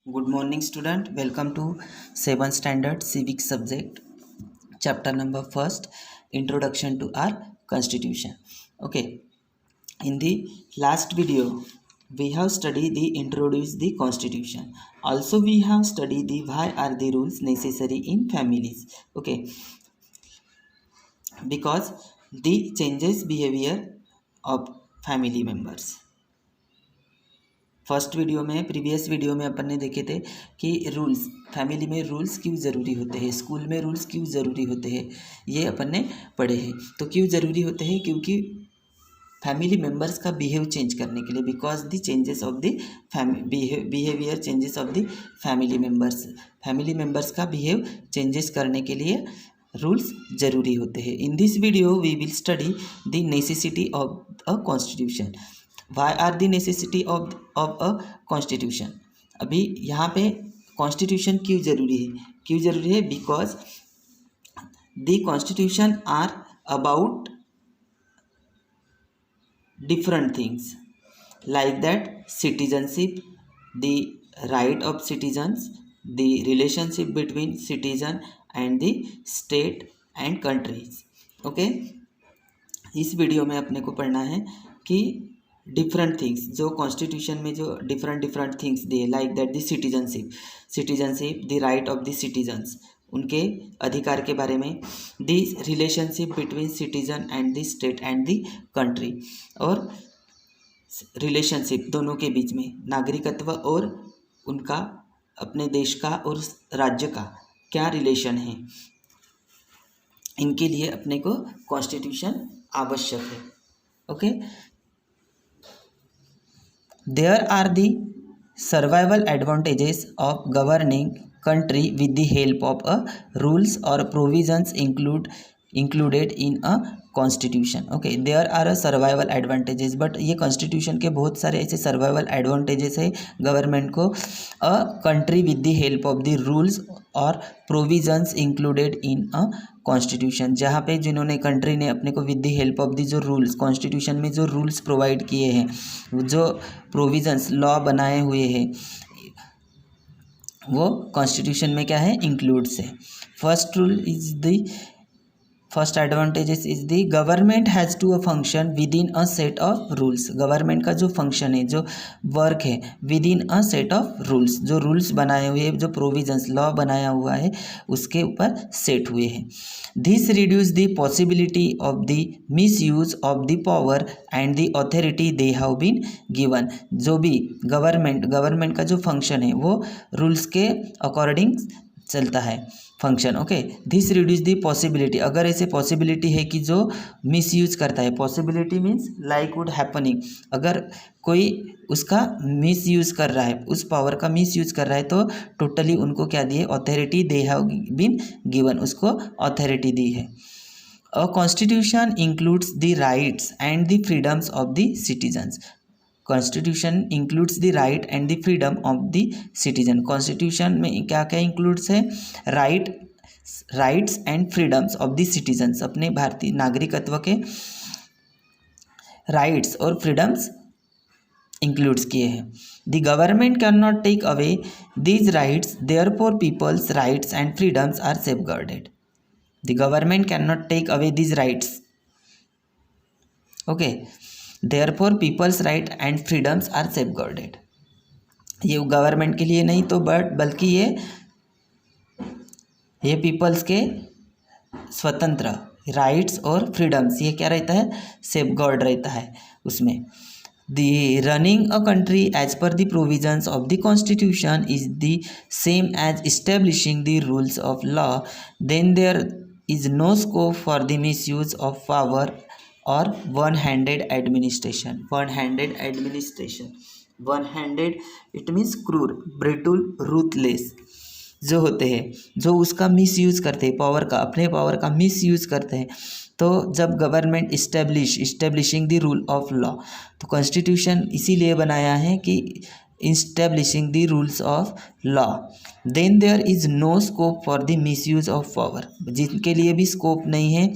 Good morning, student. Welcome to 7th Standard Civics subject, chapter number first, Introduction to our Constitution. Okay, in the last video, we have studied the introduce the Constitution. Also, we have studied the why are the rules necessary in families. Okay, because the changes behavior of family members. First video में previous video में अपन ने देखे थे कि rules family में rules क्यों ज़रूरी होते हैं, स्कूल में रूल्स क्यों ज़रूरी होते हैं, ये अपन ने पढ़े हैं। तो क्यों ज़रूरी होते हैं? क्योंकि फैमिली मेम्बर्स का बिहेव चेंज करने के लिए, because the changes of the behaviour changes of the family members का बिहेव चेंजेस करने के लिए रूल्स ज़रूरी होते हैं। In this video we will study the necessity of a constitution. Why are the necessity of a constitution. अभी यहाँ पे कॉन्स्टिट्यूशन क्यों ज़रूरी है? Because the constitution are about different things like that citizenship, the right of citizens, the relationship between citizen and the state and countries. Okay, इस video में अपने को पढ़ना है कि डिफरेंट थिंग्स जो कॉन्स्टिट्यूशन में जो डिफरेंट थिंग्स दिए, like that the citizenship, the right of the citizens, उनके अधिकार के बारे में, the relationship between citizen and the state and the country, और रिलेशनशिप दोनों के बीच में नागरिकत्व और उनका अपने देश का और राज्य का क्या रिलेशन है, इनके लिए अपने को कॉन्स्टिट्यूशन आवश्यक है। Okay, There are the survival advantages of governing country with the help of a rules or provisions included in a constitution. Okay, there are a survival advantages, but ये constitution के बहुत सारे ऐसे survival advantages है government को a country with the help of the rules or provisions included in a constitution, जहाँ पे जिन्होंने कंट्री ने अपने को with the help of the जो रूल्स कॉन्स्टिट्यूशन में जो रूल्स प्रोवाइड किए हैं, जो प्रोविजंस लॉ बनाए हुए हैं, वो कॉन्स्टिट्यूशन में क्या है, इंक्लूड्स है। First advantages is the government has to a function with in a set of rules. Government का जो फंक्शन है, जो वर्क है, with in a set of rules, जो रूल्स बनाए हुए, जो प्रोविजंस लॉ बनाया हुआ है उसके ऊपर सेट हुए हैं। This reduce the possibility of the misuse of the power and the authority they have been given. जो भी गवर्नमेंट का जो फंक्शन है वो रूल्स के अकॉर्डिंग चलता है function. Okay, this reduce the possibility, अगर ऐसे पॉसिबिलिटी है कि जो मिस यूज करता है, possibility means like would happening, अगर कोई उसका मिस यूज कर रहा है, उस पावर का मिस यूज कर रहा है, तो टोटली उनको क्या दिए, authority they have been given, उसको अथॉरिटी दी है। A constitution includes the rights and the freedoms of the citizens. Constitution includes the right and the freedom of the citizen. Constitution में क्या क्या इंक्लूड्स है, rights and freedoms of the citizens, अपने भारतीय नागरिकत्व के राइट्स और फ्रीडम्स इंक्लूड्स किए हैं। The government can not take away these rights, therefore people's rights and freedoms are safeguarded. The government can not take away these rights, okay, therefore people's right and freedoms are safeguarded. ये government के लिए नहीं तो बल्कि ये peoples के स्वतंत्र rights और फ्रीडम्स, ये क्या रहता है, सेफगार्ड रहता है उसमें। The running a country as per the provisions of the constitution is the same as establishing the rules of law, then there is no scope for the misuse of power और one handed administration. One handed it means cruel, brittle, ruthless जो होते हैं, जो उसका miss use करते हैं, power का, अपने पावर का मिस यूज करते हैं। तो जब government establishing the rule of law, तो कॉन्स्टिट्यूशन इसीलिए बनाया है कि establishing the rules of law, then there is no scope for the misuse of power, जिनके लिए भी स्कोप नहीं है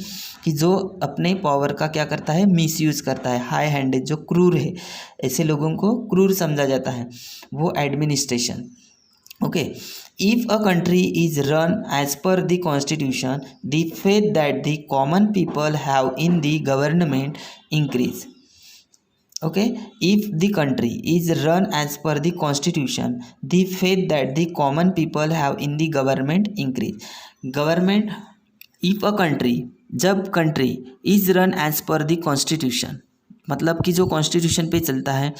कि जो अपने पावर का क्या करता है, मिस यूज करता है, हाई हैंडेड, जो क्रूर है, ऐसे लोगों को क्रूर समझा जाता है, वो administration Okay, if a country is run as per the constitution, the faith that the common people have in the government increase. Okay, if the country is run as per the constitution, the faith that the common people have in the government increase. Government, if a country, जब country is run as per the constitution, मतलब कि जो constitution पे चलता है,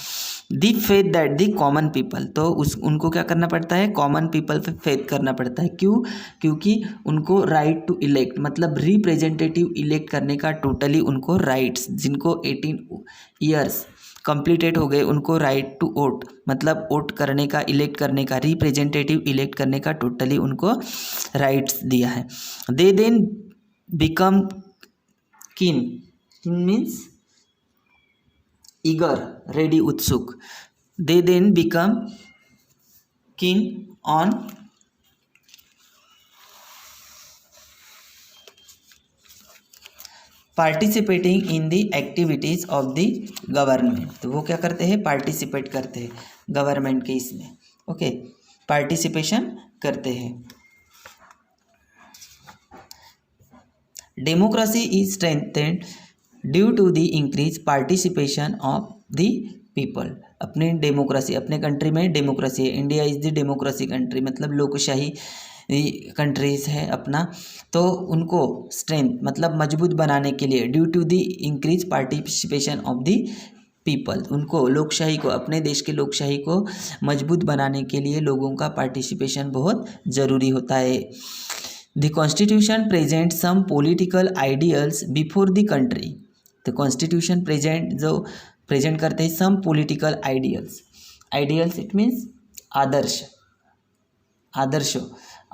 the faith that the common people, तो उस उनको क्या करना पड़ता है, कॉमन पीपल पे फेथ करना पड़ता है। क्यों? क्योंकि उनको राइट टू इलेक्ट, मतलब रिप्रेजेंटेटिव इलेक्ट करने का टोटली उनको राइट्स, जिनको 18 ईयर्स कंप्लीटेड हो गए उनको राइट टू वोट, मतलब वोट करने का, इलेक्ट करने का, रिप्रेजेंटेटिव इलेक्ट करने का टोटली उनको राइट्स दिया है। दे देन बिकम किन, किन मीन्स ईगर, रेडी, उत्सुक। दे देन बिकम किन on participating in the activities of the government, तो वो क्या करते हैं, पार्टिसिपेट करते हैं गवर्नमेंट के इसमें। ओके, पार्टिसिपेशन करते हैं। Democracy is strengthened due to the increase participation of the people. अपने डेमोक्रेसी, अपने कंट्री में डेमोक्रेसी है, India is the democracy country, मतलब लोकशाही कंट्रीज़ है अपना, तो उनको स्ट्रेंथ मतलब मजबूत बनाने के लिए, due to the increase participation of the people, उनको लोकशाही को, अपने देश के लोकशाही को मजबूत बनाने के लिए लोगों का पार्टिसिपेशन बहुत ज़रूरी होता है। The constitution present some political ideals before the country, तो कॉन्स्टिट्यूशन प्रेजेंट करते हैं some political ideals. Ideals it means आदर्श,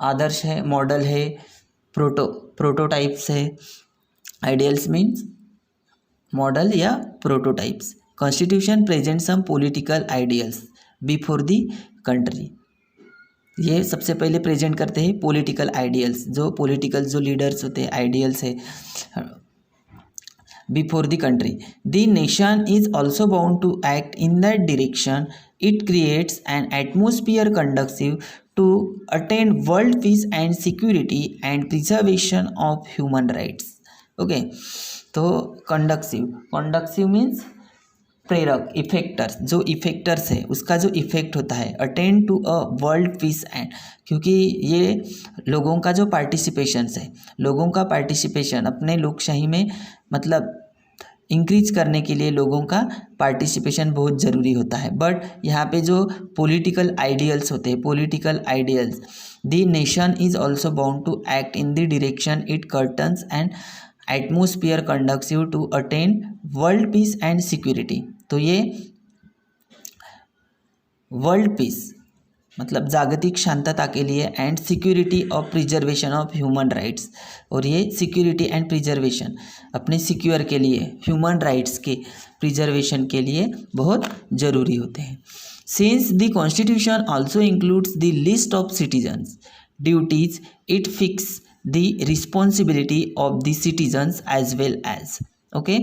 आदर्श है, मॉडल है, प्रोटोटाइप्स है। आइडियल्स मीन्स मॉडल या prototypes. Constitution present some political ideals before the country, ये सबसे पहले प्रेजेंट करते हैं पॉलिटिकल आइडियल्स, जो पॉलिटिकल जो लीडर्स होते हैं, आइडियल्स है before the country. The nation is also bound to act in that direction, it creates an atmosphere conducive to attain world peace and security and preservation of human rights. Okay, तो conducive means प्रेरक, effectors, जो effectors है उसका जो effect होता है, attain to a world peace and, क्योंकि ये लोगों का जो पार्टिसिपेशन है, लोगों का पार्टिसिपेशन अपने लोकशाही में मतलब इंक्रीज करने के लिए लोगों का पार्टिसिपेशन बहुत ज़रूरी होता है। बट यहाँ पे जो पॉलिटिकल आइडियल्स होते हैं, political ideals, the nation is also bound to act in the direction it curtains and atmosphere conducive to attain world peace and security, तो ये वर्ल्ड पीस मतलब जागतिक शांतता के लिए, and security of preservation of human rights, और ये security and preservation अपने सिक्योर के लिए, ह्यूमन राइट्स के प्रिजर्वेशन के लिए बहुत ज़रूरी होते हैं। Since the constitution also includes the list of citizens duties, it fix the responsibility of the citizens as well as. Okay,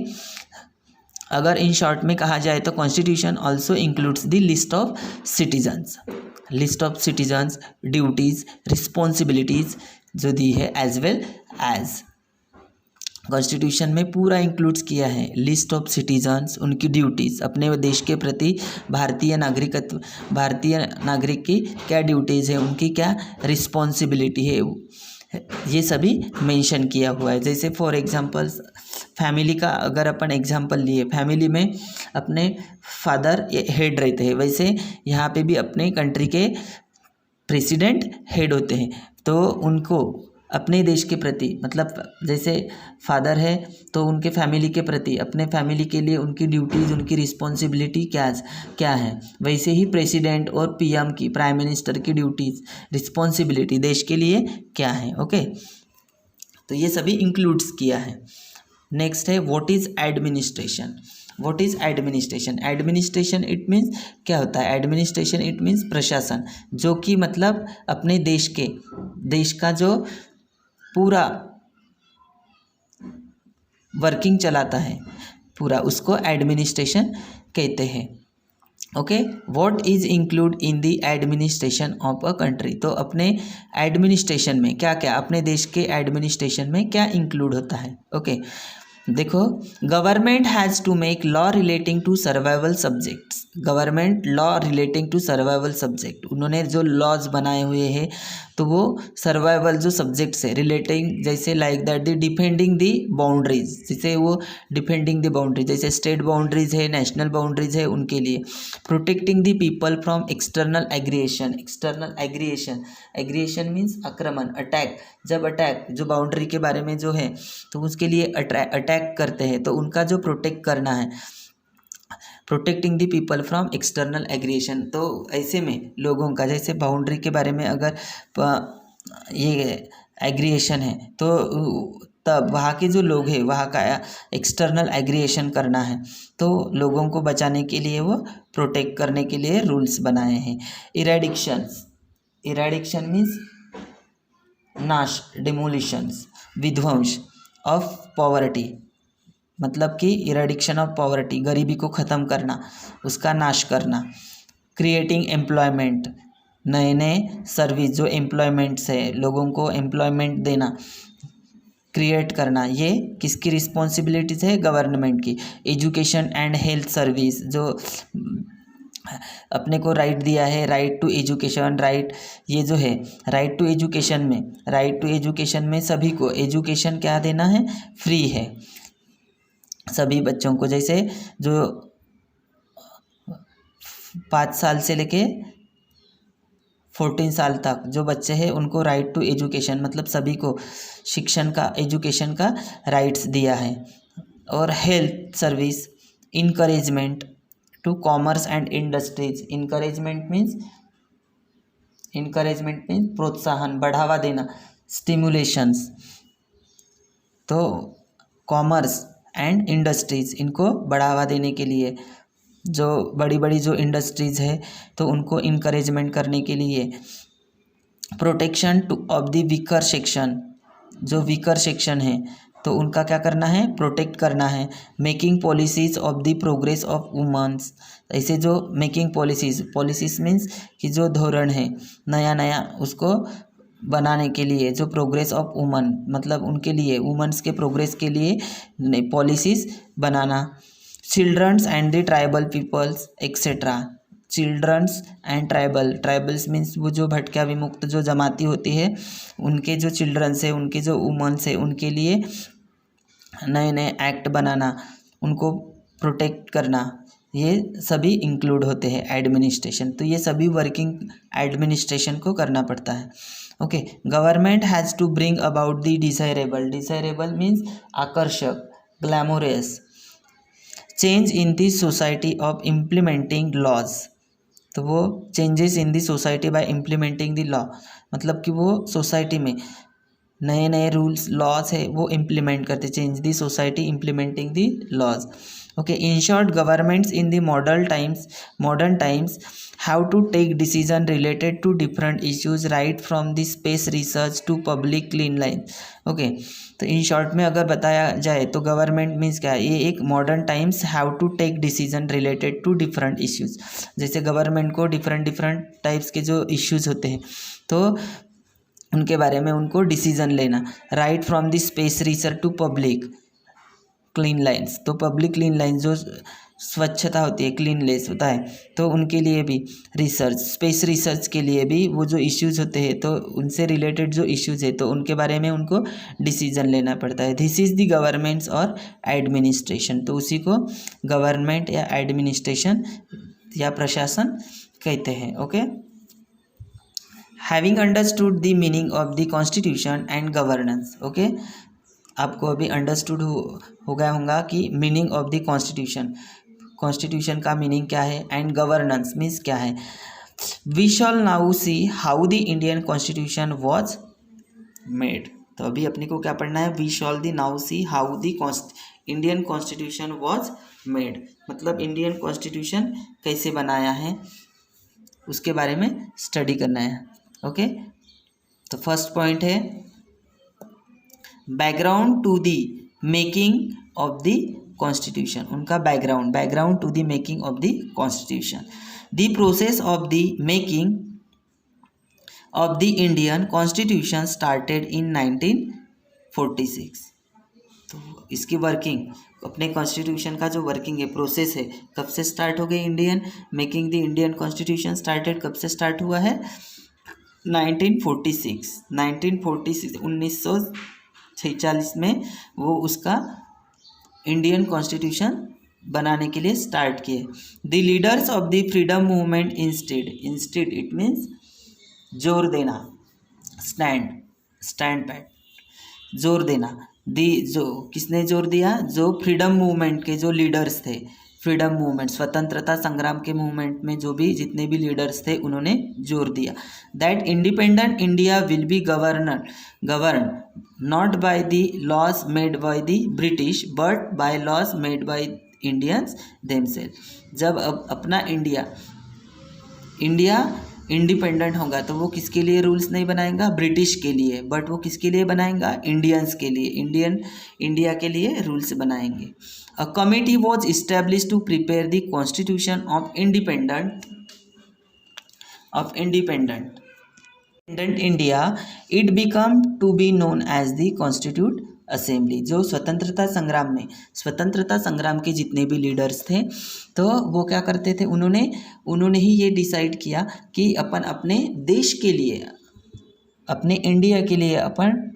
अगर इन शॉर्ट में कहा जाए तो constitution also includes the list of citizens duties, responsibilities जो दी है, as well as. Constitution में पूरा इंक्लूड्स किया है लिस्ट ऑफ सिटीजन्स, उनकी ड्यूटीज़, अपने देश के प्रति भारतीय नागरिक की क्या ड्यूटीज़ है, उनकी क्या रिस्पॉन्सिबिलिटी है, ये सभी मेंशन किया हुआ है। जैसे फॉर एग्जांपल्स फैमिली का अगर अपन एग्जांपल लिए, फैमिली में अपने फादर हेड रहते हैं, वैसे यहाँ पे भी अपने कंट्री के प्रेसिडेंट हेड होते हैं, तो उनको अपने देश के प्रति मतलब जैसे फादर है तो उनके फैमिली के प्रति, अपने फैमिली के लिए उनकी ड्यूटीज़, उनकी रिस्पॉन्सिबिलिटी क्या है, वैसे ही प्रेसिडेंट और पीएम की, प्राइम मिनिस्टर की ड्यूटीज़, रिस्पॉन्सिबिलिटी देश के लिए क्या है। ओके, तो ये सभी इंक्लूड्स किया है। नेक्स्ट है what is administration. What is administration? Administration it means क्या होता है? एडमिनिस्ट्रेशन इट मीन्स प्रशासन, जो कि मतलब अपने देश का जो पूरा वर्किंग चलाता है पूरा, उसको एडमिनिस्ट्रेशन कहते हैं। Okay, what is include in the administration of a country. तो अपने एडमिनिस्ट्रेशन में क्या क्या, अपने देश के एडमिनिस्ट्रेशन में क्या इंक्लूड होता है। ओके, देखो, government has to make law relating to survival subjects. Government law relating to survival subject, उन्होंने जो लॉज बनाए हुए हैं तो वो सर्वाइवल जो सब्जेक्ट्स है रिलेटिंग, जैसे like that the defending the boundaries, जैसे वो डिफेंडिंग दी बाउंड्रीज, जैसे स्टेट बाउंड्रीज है, नेशनल बाउंड्रीज है, उनके लिए protecting the people from external aggression. External aggression, aggression means आक्रमण, अटैक। जब अटैक जो बाउंड्री के बारे में जो है तो उसके लिए अटैक करते हैं तो उनका जो प्रोटेक्ट करना है, protecting the people from external aggression. तो ऐसे में लोगों का, जैसे बाउंड्री के बारे में अगर ये एग्रिएशन है तो तब वहाँ के जो लोग हैं वहाँ का एक्सटर्नल एग्रिएशन करना है तो लोगों को बचाने के लिए वो प्रोटेक्ट करने के लिए रूल्स बनाए हैं। इरेडिक्शंस, इरेडिक्शन मीन्स नाश, डिमोलिशंस, विध्वंस ऑफ पॉवर्टी, मतलब कि इरेडिक्शन ऑफ पॉवर्टी, गरीबी को ख़त्म करना, उसका नाश करना। क्रिएटिंग एम्प्लॉयमेंट, नए नए सर्विस जो एम्प्लॉयमेंट्स है, लोगों को एम्प्लॉयमेंट देना, क्रिएट करना, ये किसकी रिस्पॉन्सिबिलिटीज़ है, गवर्नमेंट की। एजुकेशन एंड हेल्थ सर्विस, जो अपने को राइट दिया है, राइट टू एजुकेशन, राइट, ये जो है राइट टू एजुकेशन में, राइट टू एजुकेशन में सभी को एजुकेशन क्या देना है, फ्री है सभी बच्चों को। जैसे जो 5 साल से लेके 14 साल तक जो बच्चे हैं उनको राइट टू एजुकेशन, मतलब सभी को शिक्षण का, एजुकेशन का राइट्स दिया है। और health service, encouragement to commerce and industries. Encouragement means प्रोत्साहन, बढ़ावा देना, स्टिमुलेशंस। तो कॉमर्स एंड इंडस्ट्रीज़, इनको बढ़ावा देने के लिए, जो बड़ी बड़ी जो इंडस्ट्रीज़ है तो उनको इनकरेजमेंट करने के लिए। Protection to of the weaker section, जो वीकर सेक्शन है तो उनका क्या करना है, प्रोटेक्ट करना है। Making policies of the progress of womens, ऐसे जो मेकिंग पॉलिसीज़ मीन्स कि जो धोरण है नया नया उसको बनाने के लिए, जो प्रोग्रेस ऑफ वुमन, मतलब उनके लिए, वुमेन्स के प्रोग्रेस के लिए पॉलिसीज़ बनाना। Childrens and the tribal peoples etcetera. Childrens and tribals means वो जो भटका विमुक्त जो जमाती होती है उनके जो चिल्ड्रंस है, उनके जो वुमेन्स है, उनके लिए नए नए एक्ट बनाना, उनको प्रोटेक्ट करना, ये सभी इंक्लूड होते हैं एडमिनिस्ट्रेशन। तो ये सभी वर्किंग एडमिनिस्ट्रेशन को करना पड़ता है। Okay, government has to bring about the desirable, desirable means आकर्षक, glamorous change in the society of implementing laws. तो वो changes in the society by implementing the law, मतलब कि वो सोसाइटी में नए नए रूल्स लॉज है वो इम्प्लीमेंट करते, change the society implementing the laws. Okay, in short governments in the modern times have to take decision related to different issues, right from the space research to public clean line. Okay, तो in short में अगर बताया जाए तो government means क्या है, ये एक modern times have to take decision related to different issues, जैसे गवर्नमेंट को डिफरेंट टाइप्स के जो इश्यूज होते हैं तो उनके बारे में उनको डिसीजन लेना। Right from the space research to public clean lines, तो पब्लिक क्लीन लाइन्स जो स्वच्छता होती है, क्लीननेस होता है, तो उनके लिए भी रिसर्च, स्पेस रिसर्च के लिए भी वो जो इश्यूज़ होते हैं तो उनसे रिलेटेड जो इश्यूज़ है तो उनके बारे में उनको डिसीजन लेना पड़ता है। दिस इज़ द गवर्नमेंट्स और एडमिनिस्ट्रेशन, तो उसी को गवर्नमेंट या एडमिनिस्ट्रेशन या प्रशासन कहते हैं। Okay, having understood the meaning of the constitution and governance. Okay, आपको अभी अंडरस्टूड हो गया होगा कि मीनिंग ऑफ द कॉन्स्टिट्यूशन का मीनिंग क्या है एंड गवर्नेंस मीन्स क्या है। We shall now see how the Indian constitution was made. तो अभी अपने को क्या पढ़ना है, we shall the now see how the Indian constitution was made, मतलब इंडियन कॉन्स्टिट्यूशन कैसे बनाया है उसके बारे में स्टडी करना है। ओके, तो फर्स्ट पॉइंट है background to the making of the constitution, उनका background to the making of the constitution. The process of the making of the Indian constitution started in 1946। तो इसकी वर्किंग, अपने कॉन्स्टिट्यूशन का जो वर्किंग है, process है, कब से स्टार्ट हो गई? Indian making the Indian constitution started कब से स्टार्ट हुआ है? 1946। 1946 में वो उसका इंडियन कॉन्स्टिट्यूशन बनाने के लिए स्टार्ट किए। The leaders of the freedom movement instead it means जोर देना, स्टैंड पैट, जोर देना। जो किसने जोर दिया? जो फ्रीडम मूवमेंट के जो लीडर्स थे, फ्रीडम मूवमेंट, स्वतंत्रता संग्राम के मूवमेंट में जो भी जितने भी लीडर्स थे, उन्होंने जोर दिया that independent India will be govern not by the laws made by the British but by laws made by Indians themselves. जब अब अपना इंडिया इंडिपेंडेंट होगा तो वो किसके लिए रूल्स नहीं बनाएगा? ब्रिटिश के लिए, बट वो किसके लिए बनाएगा? इंडियंस के लिए, इंडिया के लिए रूल्स बनाएंगे। A committee was establish to prepare the constitution of independent India. It become to be known as the constitute assembly. जो स्वतंत्रता संग्राम के जितने भी लीडर्स थे, तो वो क्या करते थे? उन्होंने ही ये डिसाइड किया कि अपन अपने देश के लिए, अपने इंडिया के लिए अपन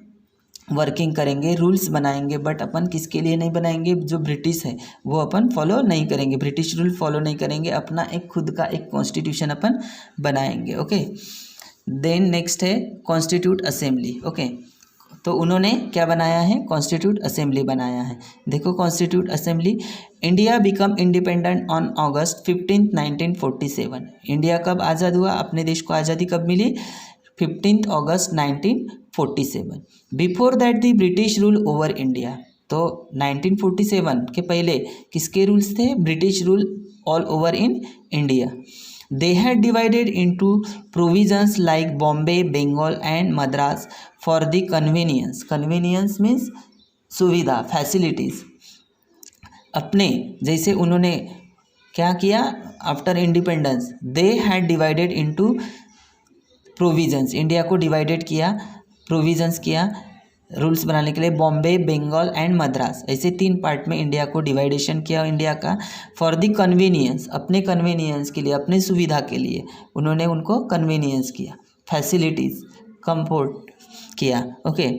वर्किंग करेंगे, रूल्स बनाएंगे, बट अपन किसके लिए नहीं बनाएंगे? जो ब्रिटिश है वो अपन फॉलो नहीं करेंगे, ब्रिटिश रूल फॉलो नहीं करेंगे, अपना एक खुद का एक कॉन्स्टिट्यूशन अपन बनाएंगे। ओके, देन नेक्स्ट है कॉन्स्टिट्यूट असेंबली। ओके, तो उन्होंने क्या बनाया है? कॉन्स्टिट्यूट असेंबली बनाया है। देखो constitute assembly, India become independent on August 15, 1947। India कब आज़ाद हुआ? अपने देश को आज़ादी कब मिली? 15 अगस्त 1947। Before that the British rule over India. तो 1947 के पहले किसके रूल्स थे? British rule all over in India. They had divided into provisions like Bombay, Bengal and Madras for the convenience. Convenience means सुविधा, facilities। अपने जैसे उन्होंने क्या किया? After independence they had divided into provisions। India को divided किया, provisions किया rules बनाने के लिए। बॉम्बे, बंगाल एंड मद्रास, ऐसे 3 पार्ट में इंडिया को डिवाइडेशन किया इंडिया का। फॉर द कन्वीनियंस, अपने कन्वीनियंस के लिए, अपने सुविधा के लिए उन्होंने उनको कन्वीनियंस किया, फैसिलिटीज़, कंफर्ट किया। Okay,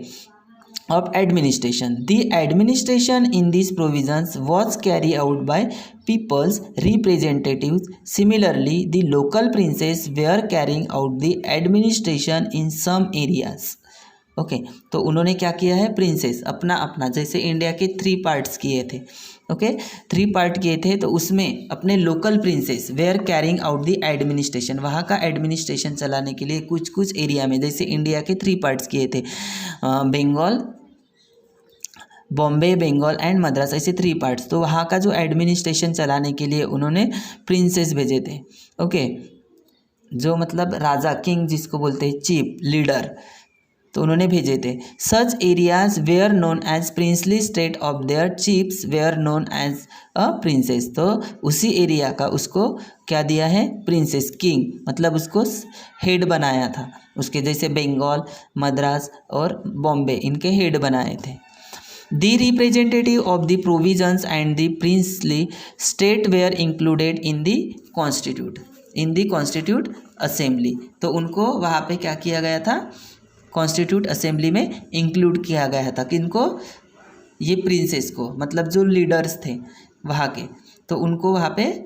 of administration, the administration in this provisions was carry out by peoples representatives. Similarly the local princes were carrying out the administration in some areas. Okay, तो उन्होंने क्या किया है? प्रिंसेस अपना जैसे India के 3 parts किए थे। ओके, 3 पार्ट किए थे, तो उसमें अपने local princes were carrying out the administration, वहाँ का एडमिनिस्ट्रेशन चलाने के लिए कुछ एरिया में, जैसे इंडिया के 3 पार्ट्स किए थे, बंगाल, बॉम्बे, बंगाल एंड मद्रास, ऐसे 3 पार्ट्स। तो वहाँ का जो एडमिनिस्ट्रेशन चलाने के लिए उन्होंने प्रिंसेस भेजे थे। ओके, जो मतलब राजा, किंग जिसको बोलते हैं, चीफ लीडर, तो उन्होंने भेजे थे। Such areas were known as princely state of their chiefs were known as a princes. तो उसी एरिया का उसको क्या दिया है? प्रिंसेस, किंग, मतलब उसको हेड बनाया था उसके, जैसे बंगाल, मद्रास और बॉम्बे, इनके हेड बनाए थे। The representative of the provisions and the princely state were included in the constitute assembly। तो उनको वहाँ पे क्या किया गया था? कॉन्स्टिट्यूट असेंबली में इंक्लूड किया गया था। किनको? ये प्रिंसेस को, मतलब जो लीडर्स थे वहाँ के, तो उनको वहाँ पे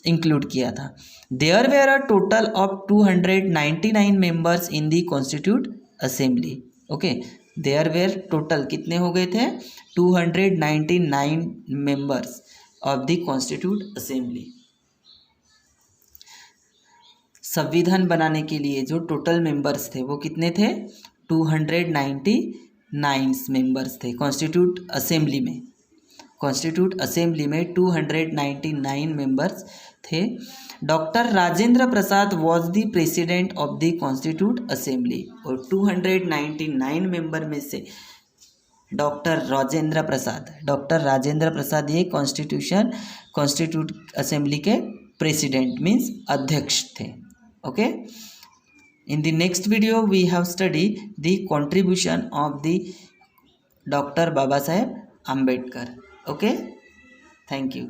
इंक्लूड किया था। There were a total of 299 members in the constitute assembly. Okay, there were total कितने हो गए थे? 299 members of the constitute assembly. संविधान बनाने के लिए जो टोटल मेंबर्स थे वो कितने थे? 299 मेंबर्स थे कॉन्स्टिट्यूट असेंबली में। 299 मेंबर्स थे। Doctor Rajendra Prasad was the president of the constitute assembly. और 299 मेंबर में से डॉक्टर राजेंद्र प्रसाद ये कॉन्स्टिट्यूट असेंबली के प्रेसिडेंट मीन्स अध्यक्ष थे. Okay. In the next video we have studied the contribution of the Dr. Baba Saheb Ambedkar. Okay. Thank you.